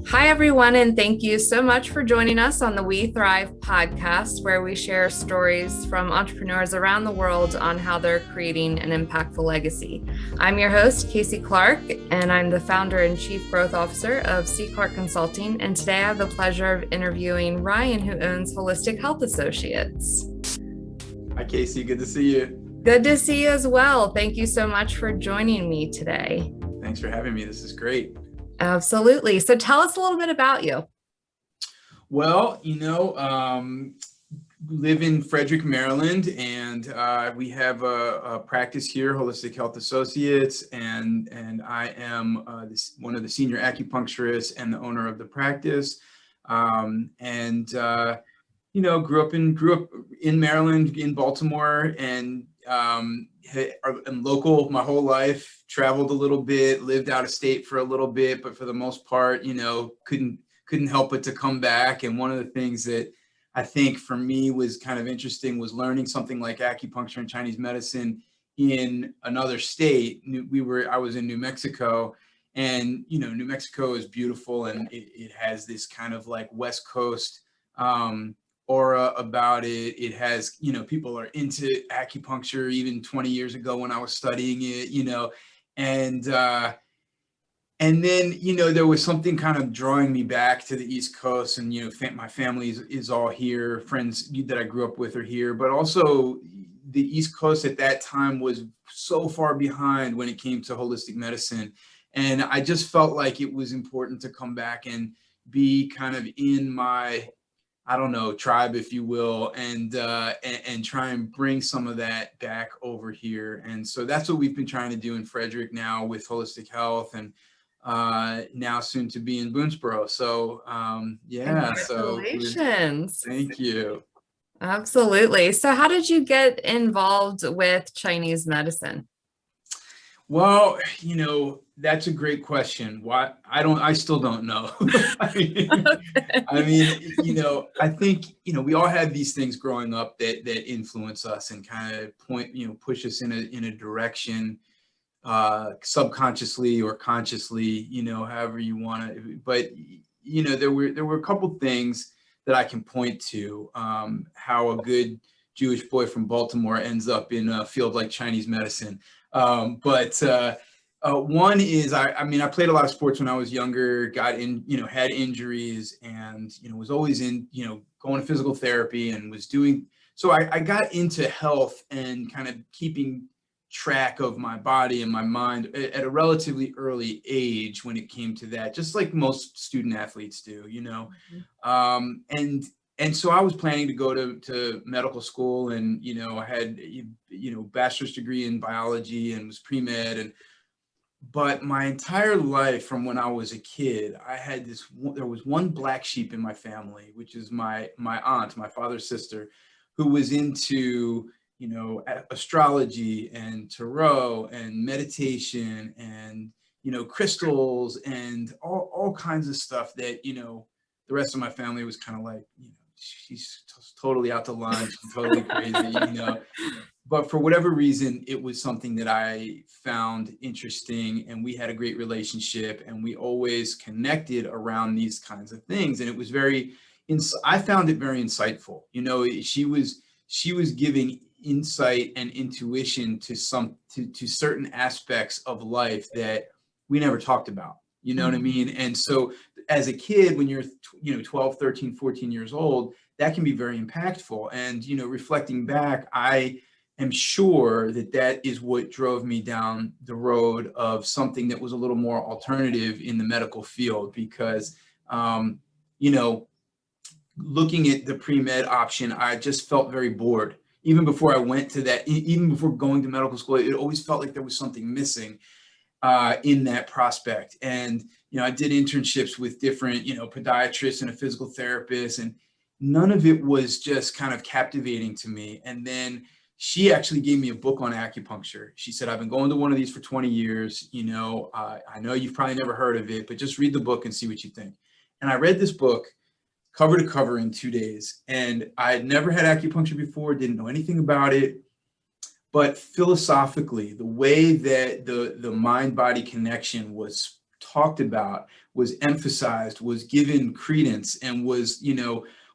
Hi, everyone, and thank you so much for joining us on the We Thrive podcast, where we share stories from entrepreneurs around the world on how they're creating an impactful legacy. I'm your host, Casey Clark, and I'm the founder and chief growth officer of C. Clark Consulting. And today I have the pleasure of interviewing Ryan, who owns Holistic Health Associates. Hi, Casey. Good to see you. Good to see you as well. Thank you so much for joining me today. Thanks for having me. This is great. Absolutely. So tell us a little bit about you. Well, live in Frederick, Maryland, and we have a practice here, Holistic Health Associates, and I am one of the senior acupuncturists and the owner of the practice. Grew up in Maryland, in Baltimore, and I'm local my whole life. Traveled a little bit, lived out of state for a little bit, but for the most part, couldn't help but to come back. And one of the things that I think for me was kind of interesting was learning something like acupuncture and Chinese medicine in another state. I was in New Mexico, and New Mexico is beautiful, and it has this kind of like West Coast aura about it. It has, people are into acupuncture even 20 years ago when I was studying it, and then, there was something kind of drawing me back to the East Coast, and, my family is all here. Friends that I grew up with are here, but also the East Coast at that time was so far behind when it came to holistic medicine. And I just felt like it was important to come back and be kind of in my, tribe, if you will, and try and bring some of that back over here. And so that's what we've been trying to do in Frederick now with Holistic Health, and now soon to be in Boonesboro. So Congratulations. Thank you. Absolutely. So how did you get involved with Chinese medicine? Well, that's a great question. Why? I still don't know. I think, we all have these things growing up that influence us and kind of push us in a direction, subconsciously or consciously, however you want to. But, there were a couple things that I can point to, how a good Jewish boy from Baltimore ends up in a field like Chinese medicine. One is, I played a lot of sports when I was younger, had injuries, and, was always in, going to physical therapy, and was doing, so I got into health and kind of keeping track of my body and my mind at a relatively early age when it came to that, just like most student athletes do, And so I was planning to go to medical school, and, I had, bachelor's degree in biology and was pre-med. But my entire life from when I was a kid, I had there was one black sheep in my family, which is my aunt, my father's sister, who was into, astrology and tarot and meditation and, crystals and all kinds of stuff that, the rest of my family was kind of like, she's totally out to lunch, totally crazy, But for whatever reason, it was something that I found interesting, and we had a great relationship, and we always connected around these kinds of things. And it was I found it very insightful. She was giving insight and intuition to certain aspects of life that we never talked about. You know what I mean? And so as a kid, when you're, 12, 13, 14 years old, that can be very impactful. And, reflecting back, I am sure that is what drove me down the road of something that was a little more alternative in the medical field, because, looking at the pre-med option, I just felt very bored. Even before I went to that, even before going to medical school, it always felt like there was something missing in that prospect. And, I did internships with different, podiatrists and a physical therapist, and none of it was just kind of captivating to me. And then she actually gave me a book on acupuncture. She said, I've been going to one of these for 20 years. I know you've probably never heard of it, but just read the book and see what you think. And I read this book cover to cover in 2 days. And I had never had acupuncture before, didn't know anything about it. But philosophically, the way that the mind-body connection was talked about, was emphasized, was given credence, and was,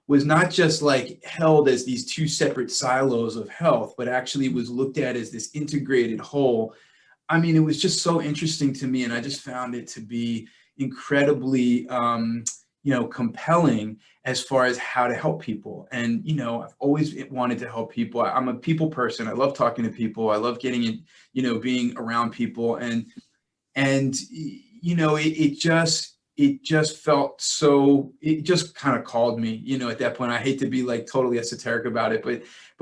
was not just like held as these two separate silos of health, but actually was looked at as this integrated whole. I mean, it was just so interesting to me, and I just found it to be incredibly, compelling as far as how to help people. And, I've always wanted to help people. I'm a people person. I love talking to people. I love getting in, being around people. And it just felt so, it just kind of called me, at that point. I hate to be like totally esoteric about it, but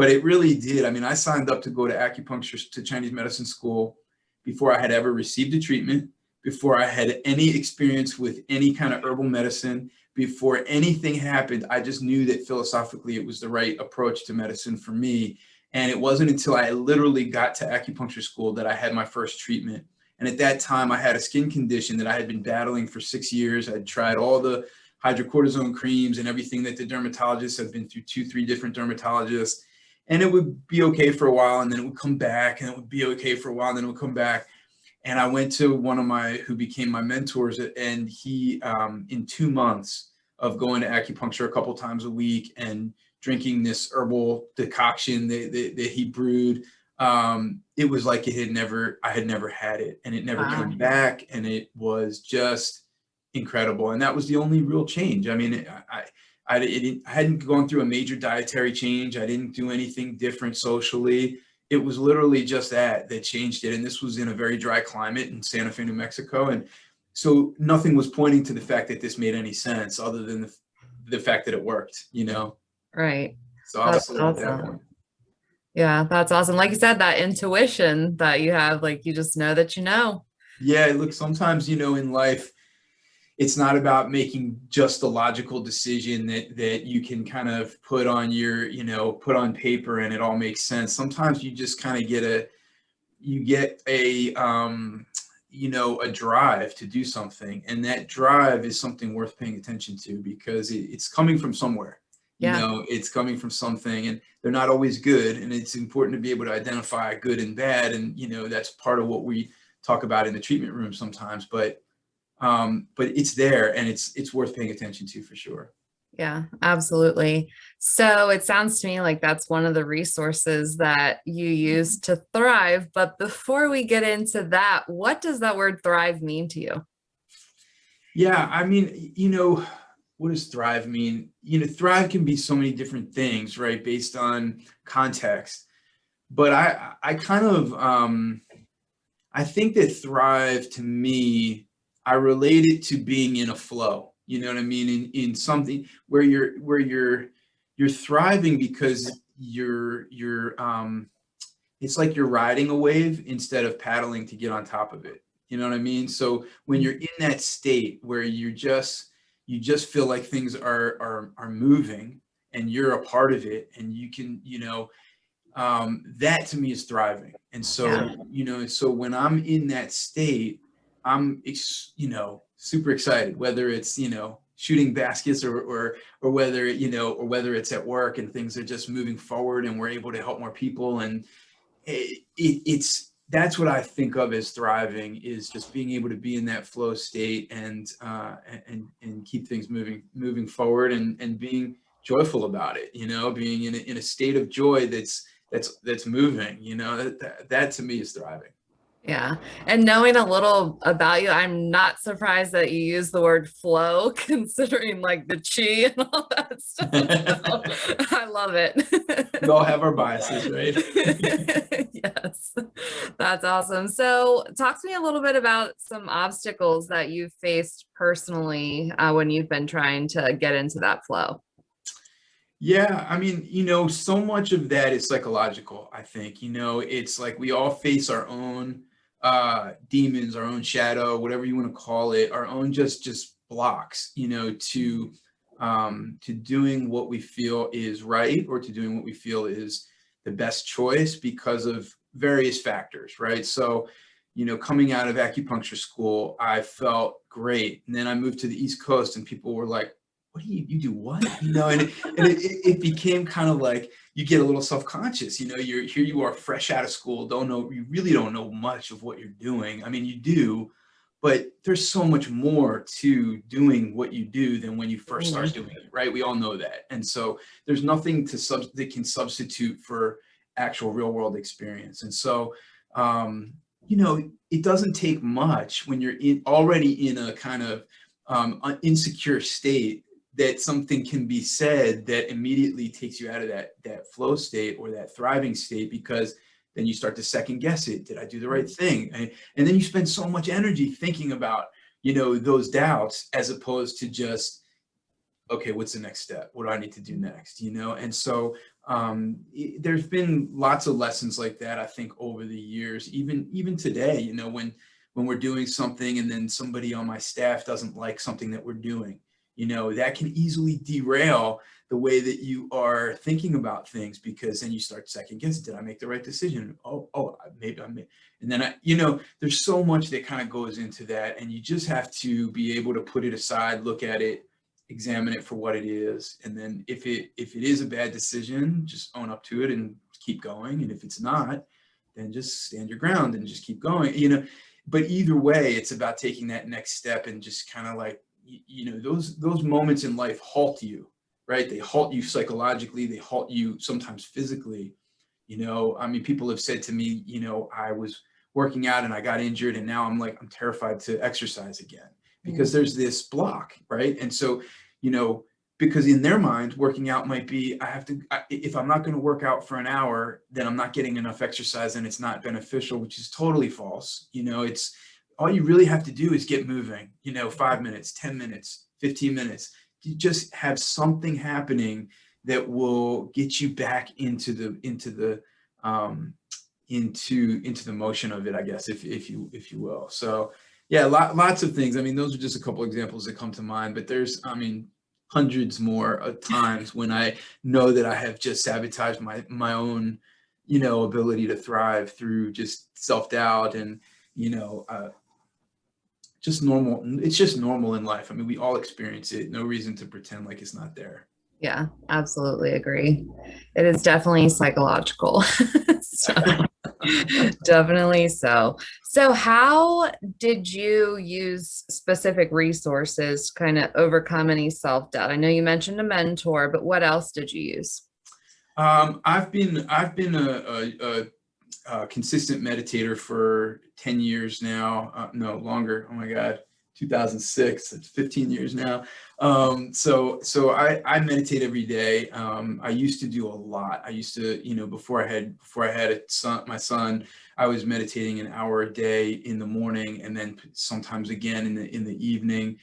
it really did. I mean, I signed up to go to acupuncture, to Chinese medicine school, before I had ever received a treatment, before I had any experience with any kind of herbal medicine, before anything happened. I just knew that philosophically it was the right approach to medicine for me. And it wasn't until I literally got to acupuncture school that I had my first treatment. And at that time, I had a skin condition that I had been battling for 6 years. I'd tried all the hydrocortisone creams and everything that the dermatologists have been through 2-3 different dermatologists. And it would be okay for a while, and then it would come back, and it would be okay for a while, and then it would come back. And I went to one of who became my mentors, and he, in 2 months of going to acupuncture a couple times a week and drinking this herbal decoction that he brewed, it was like I had never had it, and it never came back, and it was just incredible. And that was the only real change. I mean, I hadn't gone through a major dietary change. I didn't do anything different socially. It was literally just that changed it. And this was in a very dry climate in Santa Fe, New Mexico. And so nothing was pointing to the fact that this made any sense other than the fact that it worked, Right. So that's awesome. Yeah, that's awesome. Like you said, that intuition that you have, like, you just know that you know. Yeah, look, sometimes, in life, it's not about making just a logical decision that you can kind of put on put on paper and it all makes sense. Sometimes you just kind of get a drive to do something, and that drive is something worth paying attention to, because it's coming from somewhere. It's coming from something, and they're not always good, and it's important to be able to identify good and bad, and that's part of what we talk about in the treatment room sometimes, but it's there, and it's worth paying attention to for sure. Yeah, absolutely. So it sounds to me like that's one of the resources that you use to thrive. But before we get into that, what does that word thrive mean to you? Yeah, I mean, what does thrive mean? Thrive can be so many different things, right? Based on context. But I kind of, I think that thrive, to me, I relate it to being in a flow. You know what I mean? In something where you're thriving because it's like you're riding a wave instead of paddling to get on top of it. You know what I mean? So when you're in that state where you just feel like things are moving, and you're a part of it, and you can, that to me is thriving. And so, so when I'm in that state, I'm, super excited, whether it's, shooting baskets or whether, or whether it's at work and things are just moving forward and we're able to help more people. And that's what I think of as thriving, is just being able to be in that flow state and keep things moving forward, and being joyful about it, being in a state of joy that's moving, that to me is thriving. Yeah. And knowing a little about you, I'm not surprised that you use the word flow, considering like the chi and all that stuff. So, I love it. We all have our biases, right? Yes, that's awesome. So talk to me a little bit about some obstacles that you've faced personally when you've been trying to get into that flow. Yeah, I mean, so much of that is psychological, I think. It's like we all face our own demons, our own shadow, whatever you want to call it, our own just blocks, to doing what we feel is right, or to doing what we feel is the best choice because of various factors, right? So, coming out of acupuncture school, I felt great. And then I moved to the East Coast, and people were like, what do you do what? And it became kind of like, you get a little self-conscious, you are fresh out of school, you really don't know much of what you're doing. I mean, you do, but there's so much more to doing what you do than when you first start Mm-hmm. doing it, right? We all know that. And so there's nothing that can substitute for actual real world experience. And so, it doesn't take much when you're already in a kind of insecure state, that something can be said that immediately takes you out of that flow state or that thriving state, because then you start to second guess it. Did I do the right thing? And then you spend so much energy thinking about, those doubts, as opposed to just, okay, what's the next step? What do I need to do next? And so there's been lots of lessons like that, I think, over the years, even today, when we're doing something and then somebody on my staff doesn't like something that we're doing, that can easily derail the way that you are thinking about things, because then you start second guessing, did I make the right decision? Maybe I made, and then there's so much that kind of goes into that, and you just have to be able to put it aside, look at it, examine it for what it is, and then if it is a bad decision, just own up to it and keep going. And if it's not, then just stand your ground and just keep going. But either way, it's about taking that next step and just kind of like, those moments in life halt you, right? They halt you psychologically, they halt you sometimes physically. People have said to me, I was working out and I got injured, and now I'm terrified to exercise again, because there's this block, right? And so, because in their mind, working out might be, if I'm not going to work out for an hour, then I'm not getting enough exercise and it's not beneficial, which is totally false. It's all you really have to do is get moving, 5 minutes, 10 minutes, 15 minutes. You just have something happening that will get you back into the motion of it, I guess, if you will. So yeah, lots of things. Those are just a couple examples that come to mind, but there's, hundreds more of times when I know that I have just sabotaged my own, ability to thrive through just self-doubt and, just normal. It's just normal in life. We all experience it. No reason to pretend like it's not there. Yeah, absolutely agree. It is definitely psychological. So, definitely so. So, how did you use specific resources to kind of overcome any self-doubt? I know you mentioned a mentor, but what else did you use? I've been a consistent meditator for 10 years now. No, longer. Oh my God, 2006. It's 15 years now. So I meditate every day. I used to do a lot. I used to, before I had my son, I was meditating an hour a day in the morning, and then sometimes again in the evening.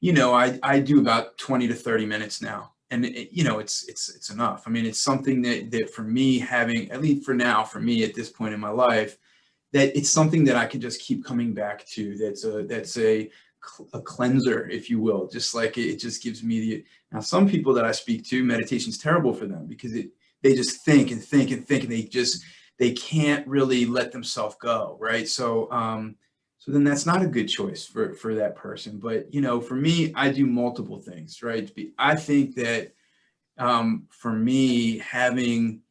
I do about 20 to 30 minutes now. And it's enough. It's something that for me, having, at least for now, for me at this point in my life, that it's something that I can just keep coming back to. That's a cleanser, if you will. Just like it just gives me now some people that I speak to, meditation's terrible for them, because they just think and think and think, and they can't really let themselves go, right? So then that's not a good choice for that person. But for me, I do multiple things, right? I think that for me, having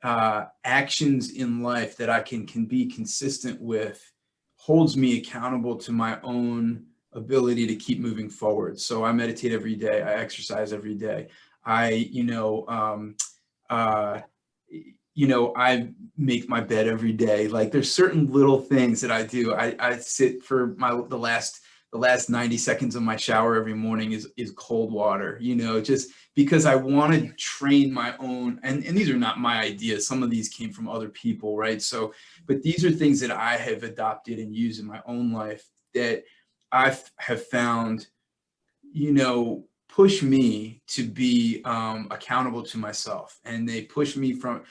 actions in life that I can be consistent with holds me accountable to my own ability to keep moving forward. So I meditate every day. I exercise every day. I I make my bed every day. Like, there's certain little things that I do. I sit for the last 90 seconds of my shower every morning is cold water, just because I want to train my own, and these are not my ideas. Some of these came from other people, right? So, but these are things that I have adopted and used in my own life that I have found, push me to be accountable to myself, and they push my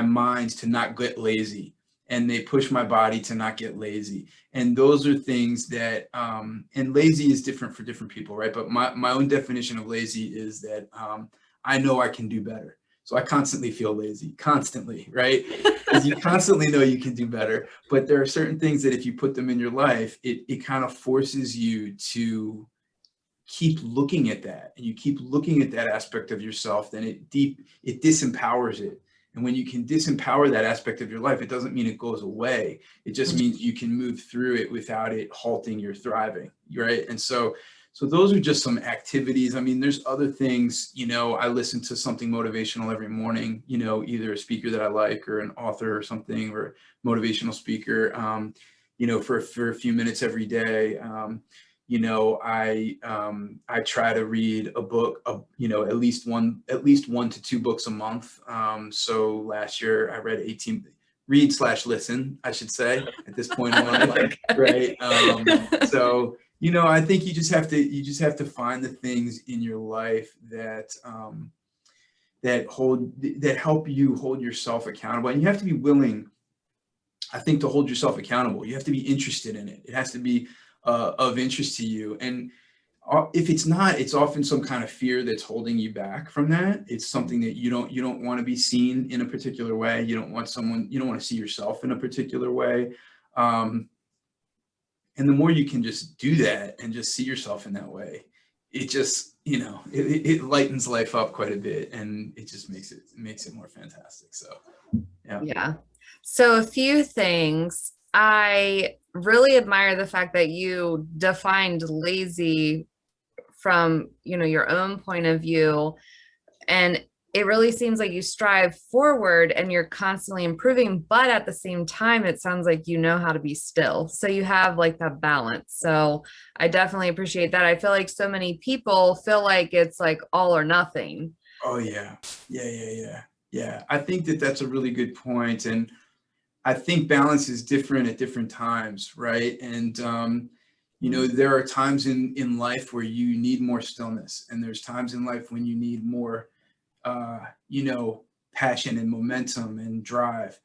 mind to not get lazy, and they push my body to not get lazy. And those are things that and lazy is different for different people, right? But my own definition of lazy is that I know I can do better. So I constantly feel lazy, constantly, right? Because you constantly know you can do better. But there are certain things that if you put them in your life, it kind of forces you to keep looking at that, and you keep looking at that aspect of yourself, then it disempowers it. And when you can disempower that aspect of your life, it doesn't mean it goes away. It just means you can move through it without it halting your thriving, right? And so those are just some activities. I mean, there's other things, you know, I listen to something motivational every morning, you know, either a speaker that I like or an author or something, or motivational speaker, you know, for a few minutes every day. You know, I try to read a book, you know, at least one to two books a month. So last year I read 18, read/listen, I should say, at this point in my life, right? So, you know, I think you just have to find the things in your life that that help you hold yourself accountable, and you have to be willing, I think, to hold yourself accountable. You have to be interested in it. It has to be of interest to you. And if it's not, it's often some kind of fear that's holding you back from that. It's something that you don't want to be seen in a particular way. You don't want to see yourself in a particular way. And the more you can just do that and just see yourself in that way, it just, you know, it lightens life up quite a bit, and it just makes it more fantastic. So, yeah. Yeah. So a few things. I really admire the fact that you defined lazy from, you know, your own point of view. And it really seems like you strive forward and you're constantly improving, but at the same time, it sounds like you know how to be still. So you have like that balance. So I definitely appreciate that. I feel like so many people feel like it's like all or nothing. Oh yeah. Yeah. I think that that's a really good point. And I think balance is different at different times, right? And you know, there are times in life where you need more stillness, and there's times in life when you need more, you know, passion and momentum and drive.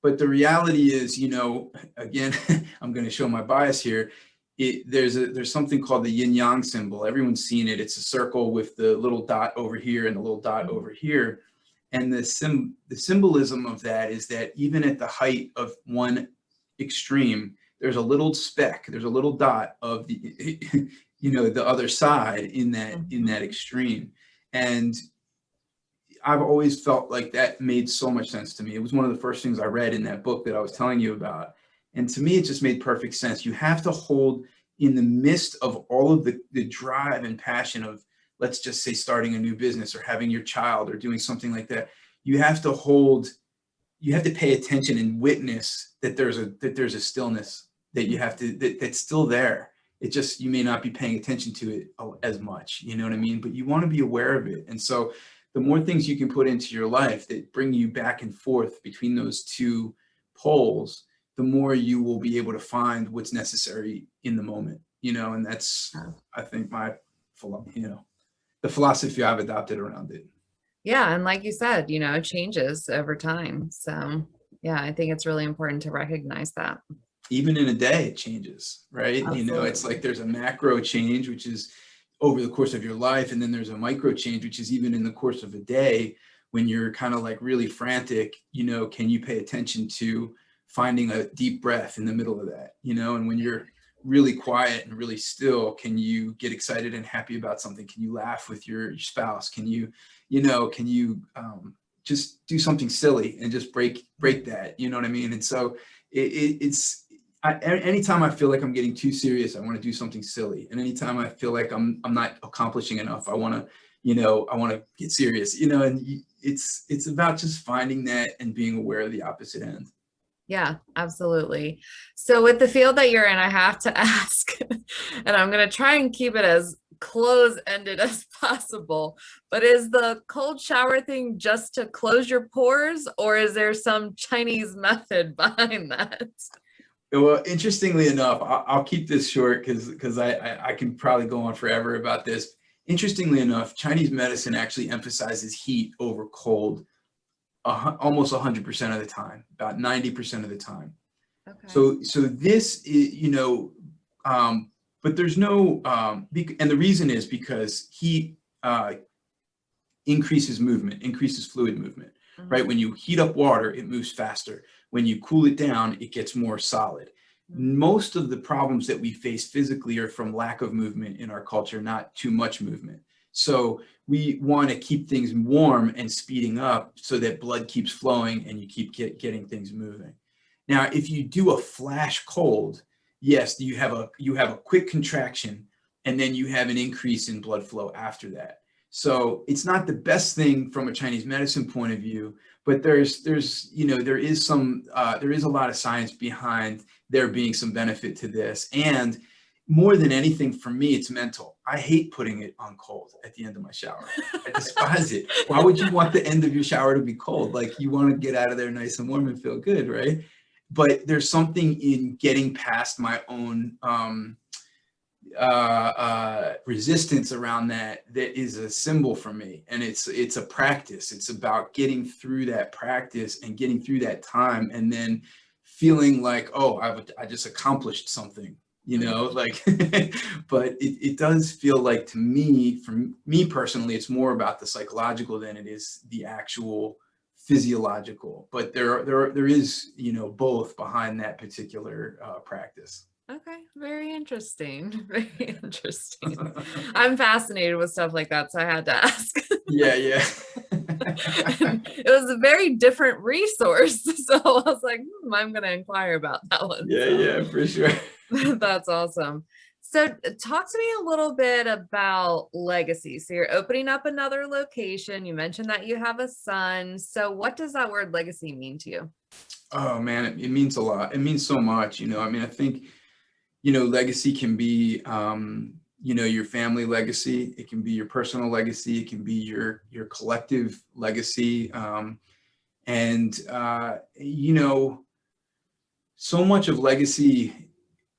But the reality is, you know, again, I'm going to show my bias here. There's something called the yin yang symbol. Everyone's seen it. It's a circle with the little dot over here and the little dot over here. And the symbolism of that is that even at the height of one extreme, there's a little speck, there's a little dot of the, you know, the other side in that extreme. And I've always felt like that made so much sense to me. It was one of the first things I read in that book that I was telling you about. And to me, it just made perfect sense. You have to hold, in the midst of all of the drive and passion of, let's just say, starting a new business or having your child or doing something like that, you have to pay attention and witness that there's a stillness that you have to, that's still there. It just, you may not be paying attention to it as much, you know what I mean? But you want to be aware of it. And so the more things you can put into your life that bring you back and forth between those two poles, the more you will be able to find what's necessary in the moment, you know. And that's, I think, you know, the philosophy I've adopted around it. Yeah. And like you said, you know, it changes over time. So yeah, I think it's really important to recognize that. Even in a day, it changes, right? Absolutely. You know, it's like there's a macro change, which is over the course of your life. And then there's a micro change, which is even in the course of a day when you're kind of like really frantic, you know, can you pay attention to finding a deep breath in the middle of that, you know? And when you're really quiet and really still, can you get excited and happy about something? Can you laugh with your spouse? Can you just do something silly and just break that, you know what I mean? And so anytime I feel like I'm getting too serious, I want to do something silly. And anytime I feel like I'm not accomplishing enough, I want to get serious, you know. And it's about just finding that and being aware of the opposite end. Yeah, absolutely. So with the field that you're in, I have to ask, and I'm going to try and keep it as close-ended as possible, but is the cold shower thing just to close your pores, or is there some Chinese method behind that? Well, interestingly enough, I'll keep this short because I can probably go on forever about this. Interestingly enough, Chinese medicine actually emphasizes heat over cold almost 100% of the time, about 90% of the time. Okay. So this is, you know, but there's no, and the reason is because heat increases fluid movement, mm-hmm. right? When you heat up water, it moves faster. When you cool it down, it gets more solid. Mm-hmm. Most of the problems that we face physically are from lack of movement in our culture, not too much movement. So we want to keep things warm and speeding up so that blood keeps flowing and you keep getting things moving. Now, if you do a flash cold, yes, you have a quick contraction, and then you have an increase in blood flow after that. So it's not the best thing from a Chinese medicine point of view, but there is a lot of science behind there being some benefit to this. And more than anything, for me, it's mental. I hate putting it on cold at the end of my shower. I despise it. Why would you want the end of your shower to be cold? Like, you want to get out of there nice and warm and feel good, right? But there's something in getting past my own resistance around that is a symbol for me. And it's a practice. It's about getting through that practice and getting through that time, and then feeling like, oh, I just accomplished something, like, but it does feel like, to me, for me personally, it's more about the psychological than it is the actual physiological. But there is, both behind that particular practice. Okay, very interesting. Very interesting. I'm fascinated with stuff like that, so I had to ask. Yeah. It was a very different resource, so I was like, I'm going to inquire about that one. Yeah, for sure. That's awesome. So talk to me a little bit about legacy. So you're opening up another location. You mentioned that you have a son. So what does that word legacy mean to you? Oh man, it means a lot. It means so much. I think, legacy can be, your family legacy. It can be your personal legacy. It can be your collective legacy. So much of legacy,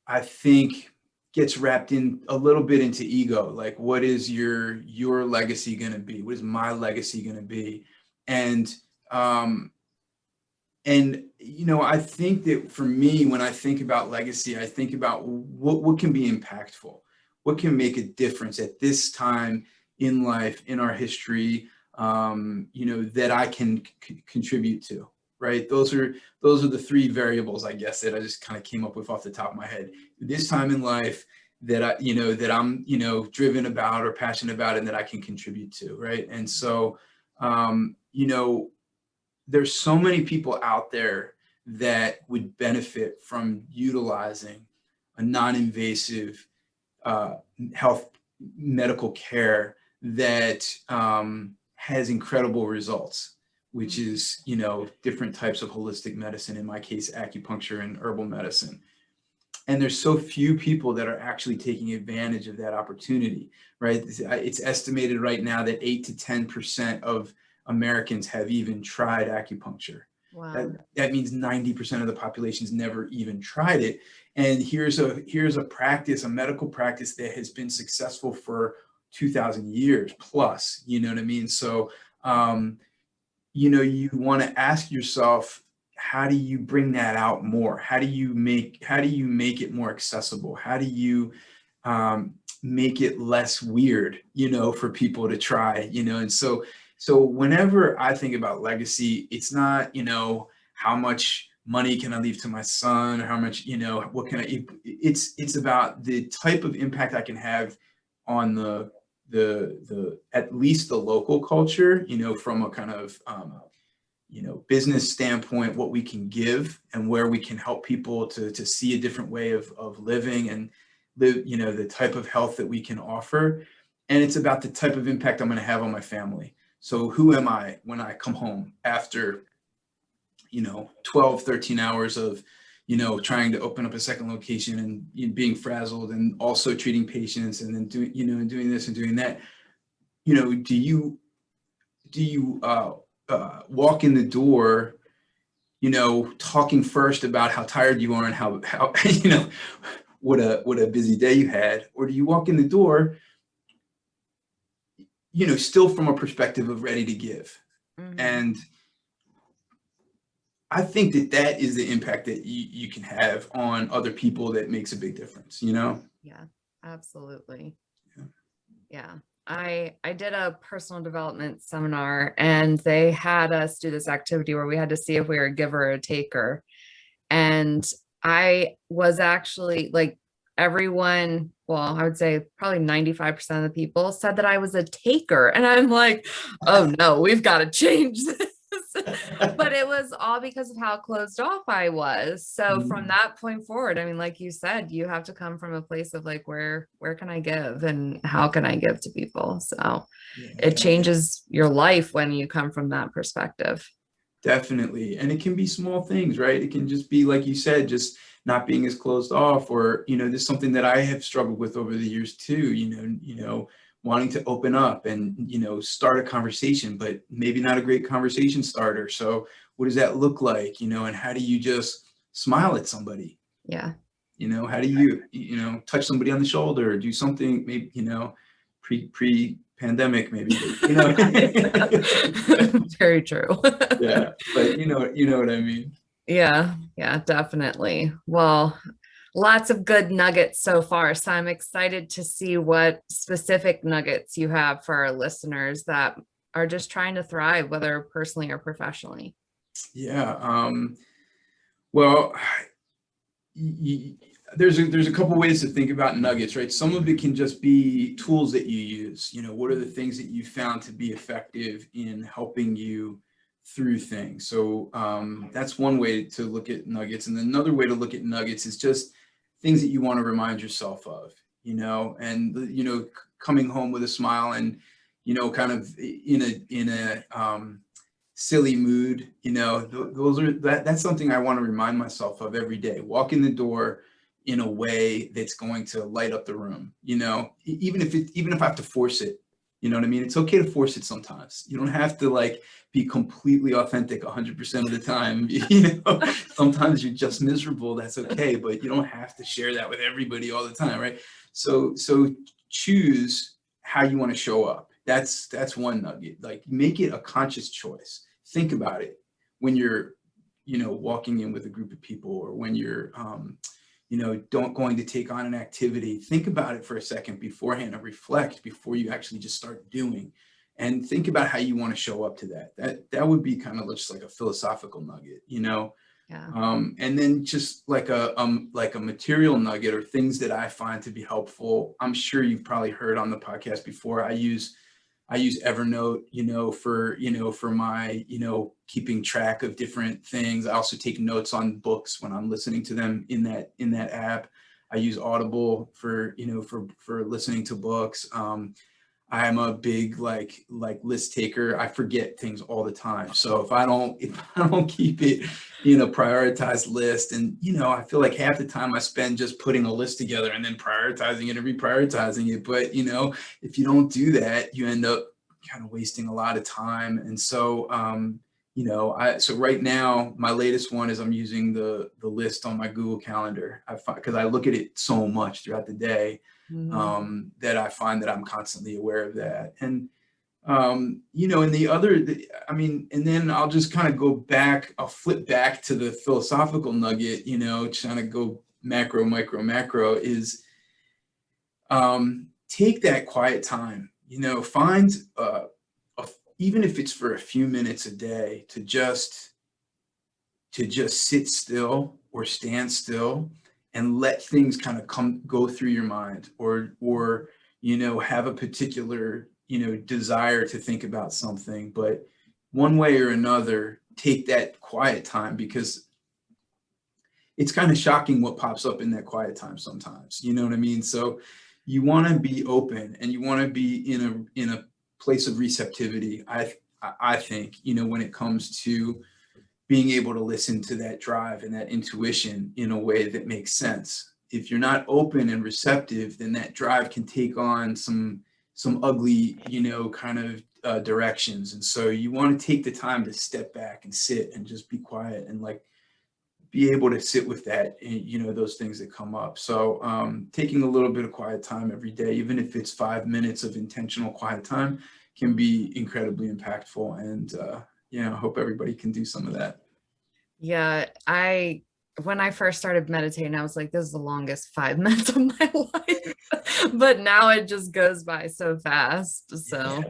I think, gets wrapped in a little bit into ego. Like, what is your legacy going to be? What is my legacy going to be? And I think that for me, when I think about legacy, I think about what can be impactful, what can make a difference at this time in life, in our history, that I can contribute to, right? Those are the three variables, I guess, that I just kind of came up with off the top of my head. This time in life that I'm driven about or passionate about, and that I can contribute to, right? And so, there's so many people out there that would benefit from utilizing a non-invasive health medical care that has incredible results, which is, different types of holistic medicine, in my case, acupuncture and herbal medicine. And there's so few people that are actually taking advantage of that opportunity, right? It's estimated right now that 8 to 10% of Americans have even tried acupuncture. Wow. That means 90% of the population's never even tried it. And here's a practice, a medical practice that has been successful for 2,000 years plus, you know what I mean? So, you want to ask yourself, how do you bring that out more? How do you make it more accessible? How do you make it less weird, for people to try, and so whenever I think about legacy, it's not, how much money can I leave to my son, or how much, what can I, it's about the type of impact I can have on the at least the local culture, from a kind of, business standpoint, what we can give and where we can help people to see a different way of living and live, the type of health that we can offer. And it's about the type of impact I'm going to have on my family. So who am I when I come home after, 12, 13 hours of, trying to open up a second location and being frazzled and also treating patients and then doing this and doing that. Do you walk in the door, talking first about how tired you are and how what a busy day you had? Or do you walk in the door, still from a perspective of ready to give? Mm-hmm. And I think that is the impact that you can have on other people that makes a big difference, Yeah, absolutely. Yeah. I did a personal development seminar, and they had us do this activity where we had to see if we were a giver or a taker. And I was actually, like, everyone, well, I would say probably 95% of the people said that I was a taker. And I'm like, oh no, we've got to change this. But it was all because of how closed off I was. So from that point forward, I mean, like you said, you have to come from a place of like, where can I give and how can I give to people? So it changes your life when you come from that perspective. Definitely. And it can be small things, right? It can just be, like you said, just not being as closed off, or, this is something that I have struggled with over the years too, wanting to open up and, start a conversation, but maybe not a great conversation starter. So what does that look like, and how do you just smile at somebody? Yeah. How do you, touch somebody on the shoulder or do something, maybe, pre-pandemic, maybe, Very true. Yeah, but you know what I mean. Yeah, definitely. Well, lots of good nuggets so far. So I'm excited to see what specific nuggets you have for our listeners that are just trying to thrive, whether personally or professionally. Yeah. Well, there's a couple ways to think about nuggets, right? Some of it can just be tools that you use. What are the things that you found to be effective in helping you through things? So that's one way to look at nuggets. And another way to look at nuggets is just things that you want to remind yourself of, and coming home with a smile and kind of in a silly mood, that's something I want to remind myself of every day. Walk in the door in a way that's going to light up the room, even if I have to force it. You know what I mean? It's okay to force it sometimes. You don't have to like be completely authentic 100% of the time. Sometimes you're just miserable. That's okay, but you don't have to share that with everybody all the time, right? So choose how you want to show up. That's one nugget. Like, make it a conscious choice. Think about it when you're, walking in with a group of people, or when you're, don't going to take on an activity. Think about it for a second beforehand and reflect before you actually just start doing, and think about how you want to show up to that. That would be kind of just like a philosophical nugget, Yeah. And then just like a material nugget, or things that I find to be helpful. I'm sure you've probably heard on the podcast before. I use Evernote, for my, keeping track of different things. I also take notes on books when I'm listening to them in that app. I use Audible for listening to books. I'm a big like list taker. I forget things all the time. So if I don't keep it in a prioritized list, and I feel like half the time I spend just putting a list together and then prioritizing it and reprioritizing it. But if you don't do that, you end up kind of wasting a lot of time. And so so right now my latest one is I'm using the list on my Google Calendar. Because I look at it so much throughout the day. That I find that I'm constantly aware of that. And, and and then I'll just kind of I'll flip back to the philosophical nugget, trying to go macro, micro, macro is, take that quiet time, find, even if it's for a few minutes a day, to just sit still or stand still and let things kind of go through your mind, or have a particular desire to think about something, but one way or another take that quiet time, because it's kind of shocking what pops up in that quiet time sometimes. You know what I mean? So you want to be open, and you want to be in a place of receptivity. I think when it comes to being able to listen to that drive and that intuition in a way that makes sense. If you're not open and receptive, then that drive can take on some ugly, kind of directions. And so you want to take the time to step back and sit and just be quiet, and like be able to sit with that, those things that come up. So taking a little bit of quiet time every day, even if it's 5 minutes of intentional quiet time, can be incredibly impactful. And I hope everybody can do some of that. Yeah, when I first started meditating, I was like, this is the longest 5 minutes of my life. But now it just goes by so fast. So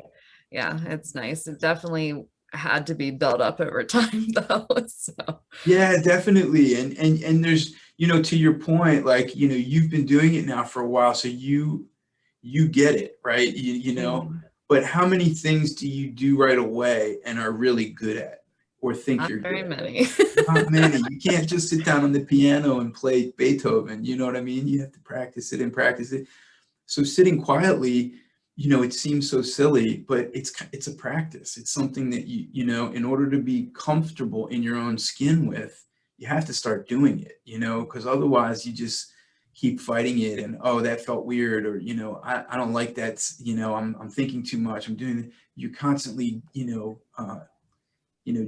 yeah, it's nice. It definitely had to be built up over time though. So yeah, definitely. And there's to your point, like, you've been doing it now for a while, so you get it, right? But how many things do you do right away and are really good at or think Not you're very good at? many. Not many. You can't just sit down on the piano and play Beethoven. You know what I mean? You have to practice it and practice it. So sitting quietly, it seems so silly, but it's a practice. It's something that in order to be comfortable in your own skin with, you have to start doing it, because otherwise you just keep fighting it and, oh, that felt weird, or, I don't like that, I'm thinking too much, I'm doing it. You're constantly,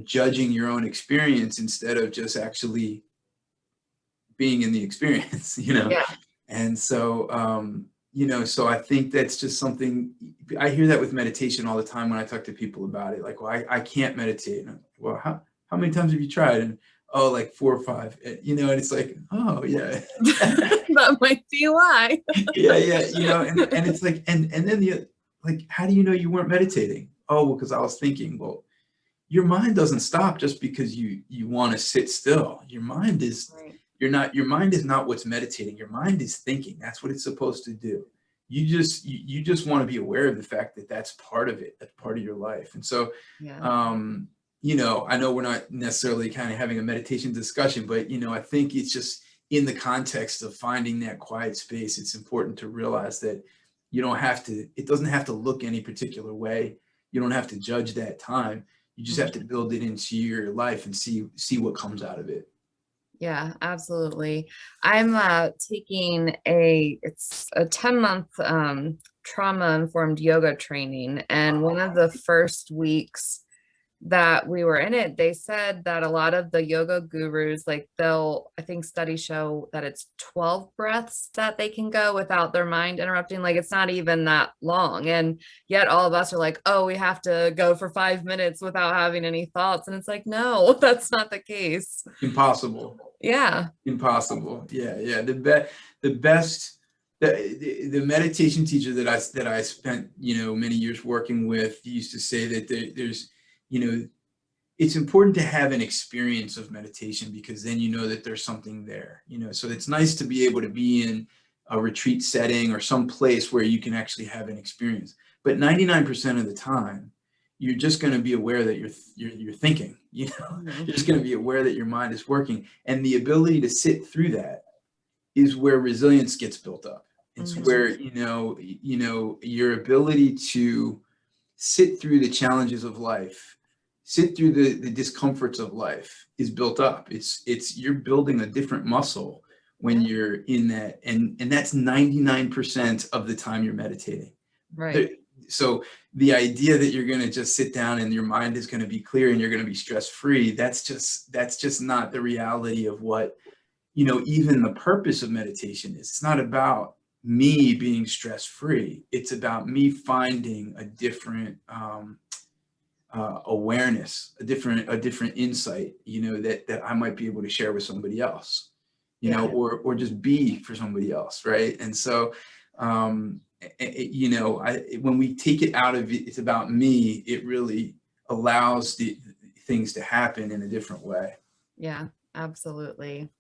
judging your own experience instead of just actually being in the experience, Yeah. And so, so I think that's just something I hear that with meditation all the time when I talk to people about it. Like, well, I can't meditate. And I'm like, well, how many times have you tried? And, oh, like 4 or 5, and it's like, oh yeah. That might be why. Yeah. And it's like, and then like, how do you know you weren't meditating? Oh, well, because I was thinking. Well, your mind doesn't stop just because you want to sit still. Your mind is Right. your mind is not what's meditating. Your mind is thinking. That's what it's supposed to do. You just want to be aware of the fact that that's part of it. That's part of your life. And so, Yeah. I know we're not necessarily kind of having a meditation discussion, but I think it's just in the context of finding that quiet space, it's important to realize that it doesn't have to look any particular way. You don't have to judge that time. You just have to build it into your life and see what comes out of it. Yeah, absolutely. I'm taking it's a 10-month trauma-informed yoga training. And one of the first weeks that we were in it, they said that a lot of the yoga gurus, like I think studies show that it's 12 breaths that they can go without their mind interrupting. Like it's not even that long. And yet all of us are like, oh, we have to go for 5 minutes without having any thoughts. And it's like, no, that's not the case. Impossible. Yeah. Impossible. Yeah. The best, the meditation teacher that I spent, many years working with used to say that there's, it's important to have an experience of meditation, because then you know that there's something there, so it's nice to be able to be in a retreat setting or some place where you can actually have an experience. But 99% of the time, you're just going to be aware that you're thinking, you're just going to be aware that your mind is working. And the ability to sit through that is where resilience gets built up. It's where, your ability to sit through the challenges of life, sit through the discomforts of life is built up. You're building a different muscle when you're in that. And that's 99% of the time you're meditating. Right. So the idea that you're going to just sit down and your mind is going to be clear and you're going to be stress-free, that's just not the reality of what, even the purpose of meditation is. It's not about me being stress-free. It's about me finding a different awareness, a different insight, that I might be able to share with somebody else, or just be for somebody else, right? And so, when we take it out of it's about me, it really allows the things to happen in a different way. Yeah, absolutely.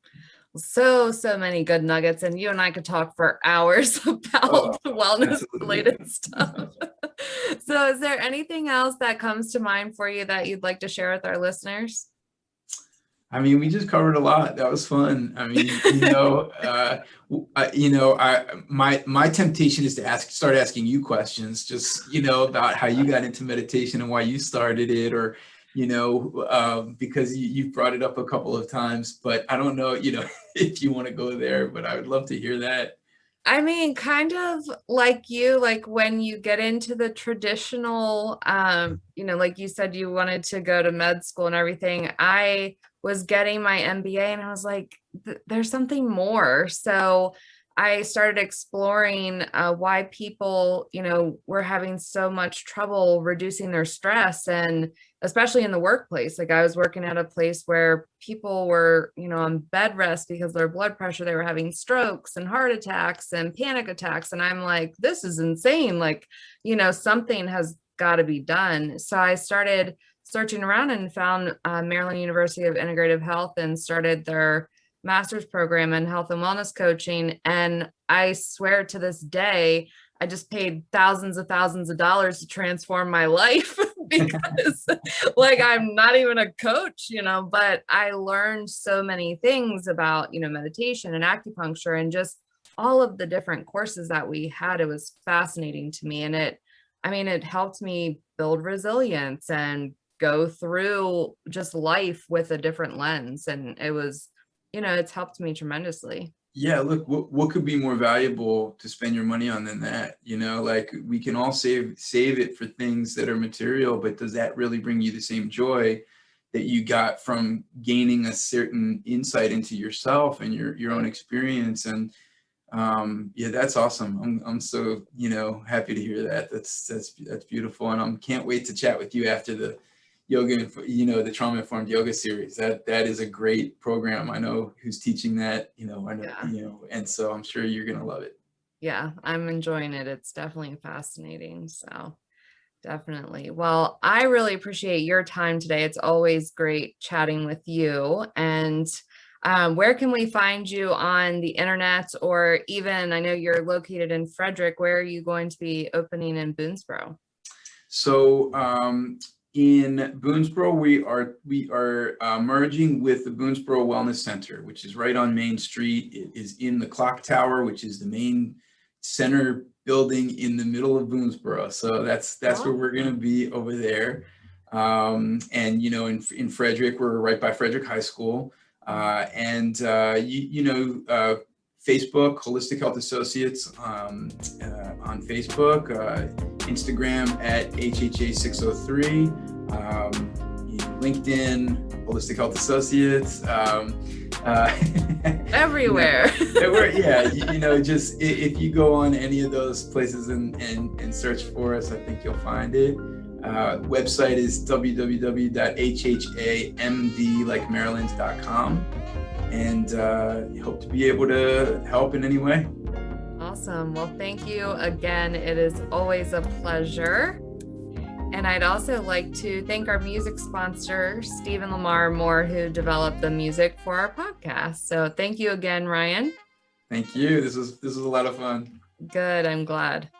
So many good nuggets, and you and I could talk for hours about wellness related stuff. So is there anything else that comes to mind for you that you'd like to share with our listeners? I mean, we just covered a lot. That was fun. I mean, my temptation is to start asking you questions, just, about how you got into meditation and why you started it, or, because you've brought it up a couple of times, but I don't know, if you want to go there, but I would love to hear that. I mean, kind of like you, like when you get into the traditional, like you said, you wanted to go to med school and everything. I was getting my MBA and I was like, there's something more. So I started exploring why people, were having so much trouble reducing their stress, and especially in the workplace. Like I was working at a place where people were, on bed rest because of their blood pressure. They were having strokes and heart attacks and panic attacks. And I'm like, this is insane. Like, something has got to be done. So I started searching around and found Maryland University of Integrative Health and started their master's program in health and wellness coaching. And I swear to this day, I just paid thousands of dollars to transform my life because like I'm not even a coach, but I learned so many things about, meditation and acupuncture and just all of the different courses that we had. It was fascinating to me. And it helped me build resilience and go through just life with a different lens. And it was, it's helped me tremendously. Yeah, look, what could be more valuable to spend your money on than that? Like we can all save it for things that are material, but does that really bring you the same joy that you got from gaining a certain insight into yourself and your own experience? And yeah, that's awesome. I'm so, happy to hear that. That's beautiful. And I can't wait to chat with you after the yoga, the trauma informed yoga series. That is a great program. I know who's teaching that, I know, Yeah. and so I'm sure you're going to love it. Yeah, I'm enjoying it. It's definitely fascinating. So definitely. Well, I really appreciate your time today. It's always great chatting with you. And where can we find you on the internet, or even, I know you're located in Frederick, where are you going to be opening in Boonesboro? So in Boonesboro, we are merging with the Boonesboro Wellness Center, which is right on Main Street. It is in the Clock Tower, which is the main center building in the middle of Boonesboro. So that's where we're going to be over there. And in Frederick, we're right by Frederick High School. Facebook, Holistic Health Associates on Facebook, Instagram at HHA603, LinkedIn, Holistic Health Associates. Everywhere. Just if you go on any of those places and search for us, I think you'll find it. Website is www.hhamd.com, and hope to be able to help in any way. Awesome. Well, thank you again. It is always a pleasure. And I'd also like to thank our music sponsor, Stephen Lamar Moore, who developed the music for our podcast. So thank you again, Ryan. Thank you. This was a lot of fun. Good. I'm glad.